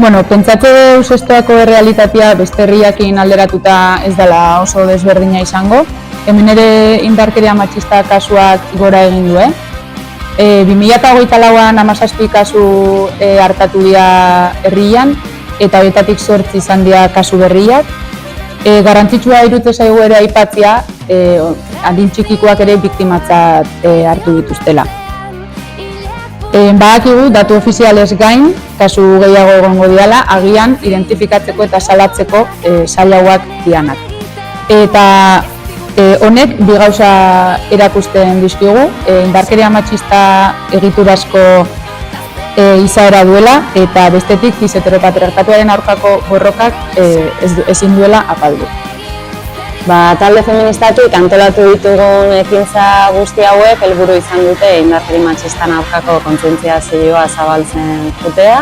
Bueno, pentsatze deuz estoako errealitatea beste herriakin alderatuta ez dela oso desberdina izango. Hemen ere indarkeria matxista kasuak gora egin du, 2024an 17 kasu hartatu dira herrian, eta horietatik 8 izan dira kasu berriak. Garrantzitsua iruditzen zaigu ere aipatzea, adin txikikoak ere biktimatzat hartu dituztela. Badakigu datu ofizialez gain, kasu gehiago egongo diala, agian identifikatzeko eta salatzeko zailauak dianak. Eta honek bi gauza erakusten dizkigu, indarkeria matxista egiturazko izaera duela, eta bestetik cis heteropatriarkatuaren aurkako borrokak ezin duela apaldu. Talde feministatik antolatu ditugun ekintza guzti hauek helburu izan dute indarkeria matxistan aurkako kontzientziazioa zabaltzen jutea,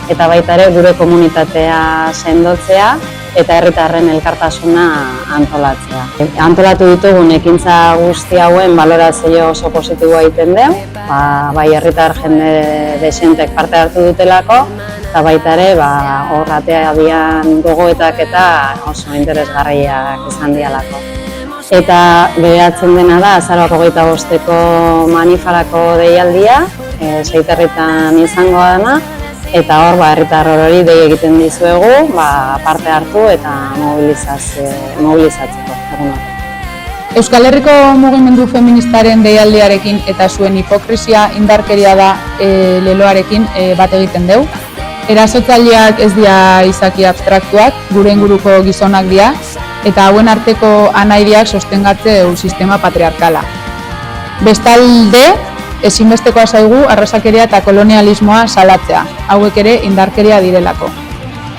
eta baita ere gure komunitatea sendotzea eta herritarren elkartasuna antolatzea. Antolatu ditugun ekintza guzti hauen balorazio oso positiboa egiten dugu, bai herritar jende desentek parte hartu dutelako, eta baita ere horratea dian gogoetak eta oso interesgarriak izan dialako. Eta bideratzen dena da azaroak 25ko manifarako deialdia, Seiterritan izango dena, eta hor herritar orori dei egiten dizuegu parte hartu eta mobilizatzeko. Euskal Herriko mugimendu feministaren deialdiarekin eta zuen hipokresia indarkeria da leloarekin bat egiten dugu. Erasotzaileak ez dira izaki abstraktuak, gure inguruko gizonak dira, eta hauen arteko anaideak sostengatze du sistema patriarkala. Bestalde, ezinbestekoa zaigu arrazakeria eta kolonialismoa salatzea, hauek ere indarkeria direlako.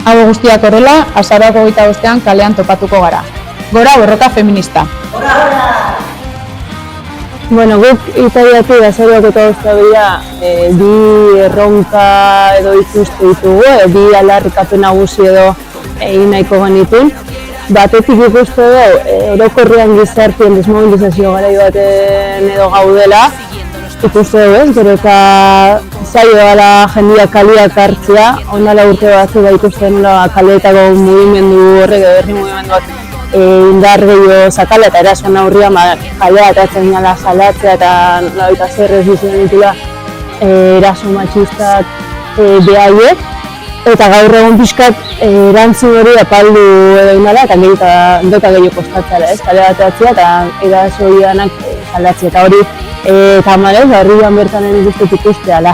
Hau guztiak horrela, azaroak 25ean kalean topatuko gara. Gora borroka feminista! Bueno, guk Italiatik azaroak 25 bi erronka edo ikustu ditugu, bi aldarrikapen nagusi edo egin nahiko genituen. Batetik ikustu dugu, orokorrean gizartien desmobilizazio garai baten edo gaudela, ikustu dugu, gero eta zailo dela jendeak kaleak hartzea, ondala urte batzu ikusten dela kaleetako mugimendu horrek edo herri mugimenduak indar gehiago zakala eta erasoan aurrian kalea atatzen dela salatzea eta nolabaita zer ez dizuen ditula eraso matxistak behaiek. Eta gaur egun pixkat erantzun hori apaldu edo indala eta gehiago kostatzea, kalea atatzea eta eraso ianak salatzea eta hori tamarez, herrian bertan ikusten ikustea.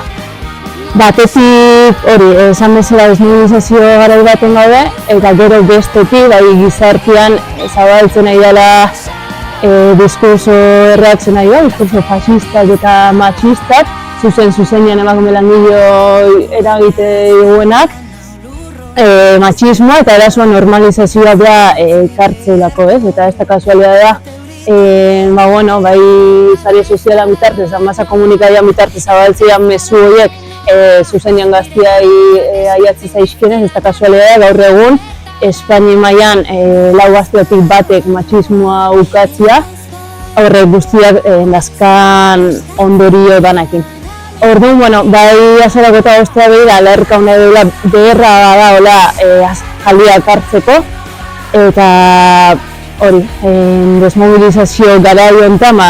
Batetik hori, esan bezala desmobilizazio garai baten gaude, eta gero bestetik, gizartean zabaltzen nahi dela diskurso erreakzio nahi da, diskurso fascistak eta matxistak, zuzenean emakume langile eragite duenak, matxismoa eta erasoa normalizazioa da kartzelako, eta ez da kasualidadea da, bai sare soziala bitartez, masa komunikadia bitartez zabaltzean mezu horiek zuzenean gaztiai aiatzi zaizkienez, ez da kasualidadea, gaur egun Espainia mailan 4 gazteatik batek matxismoa ukatzea, horrek guztiak nazkan ondorio banakin. Orduan, bai azaroak 25 begira, alerka hona dela beharra badaola jaliak hartzeko, eta hori, desmobilizazio garai honetan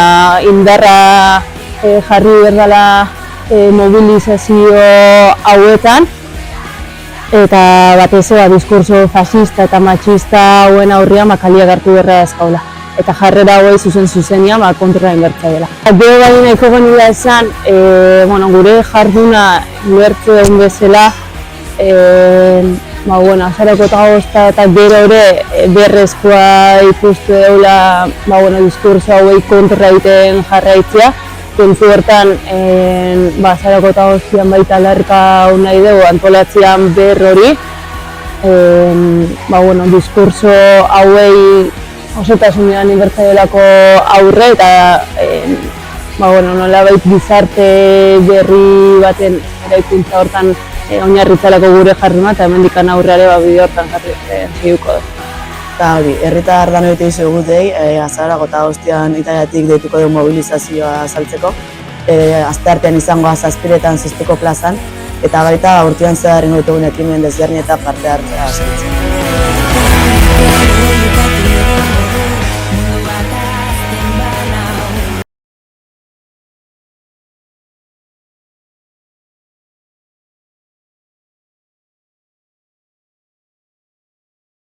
indarra jarri berdala mobilizazio hauetan, eta batez diskurso fascista eta matxista hauen aurrian kaliak hartu berra dazkaula. Eta jarrera hauei zuzenean kontra inbertza dela. Gero bai nahiko genila esan, gure jarduna ulertze duen bezala, azaroko eta gero ere berrezkoa ikustu deula diskurso hauei kontra egiten jarraitzea. Zentzu bertan, azaroko eta goztian baita alarka nahi dugu antolatzean ber hori. Diskurso hauei osotasunean inbertza delako aurre eta nolabait gizarte berri baten eraikuntza hortan oinarritzalako gure jarduna eta hemendikan aurreare bide hortan jarriko da. Eta hori, herritar dan egite izugutei, azaroak 25ean Italiatik deituko dugu mobilizazioa azaltzeko. Asteartean izango 7etan Zizpiko plazan, eta baita urtean zehar ingo ditugun ekimen desberdin eta parte hartzea askitzen.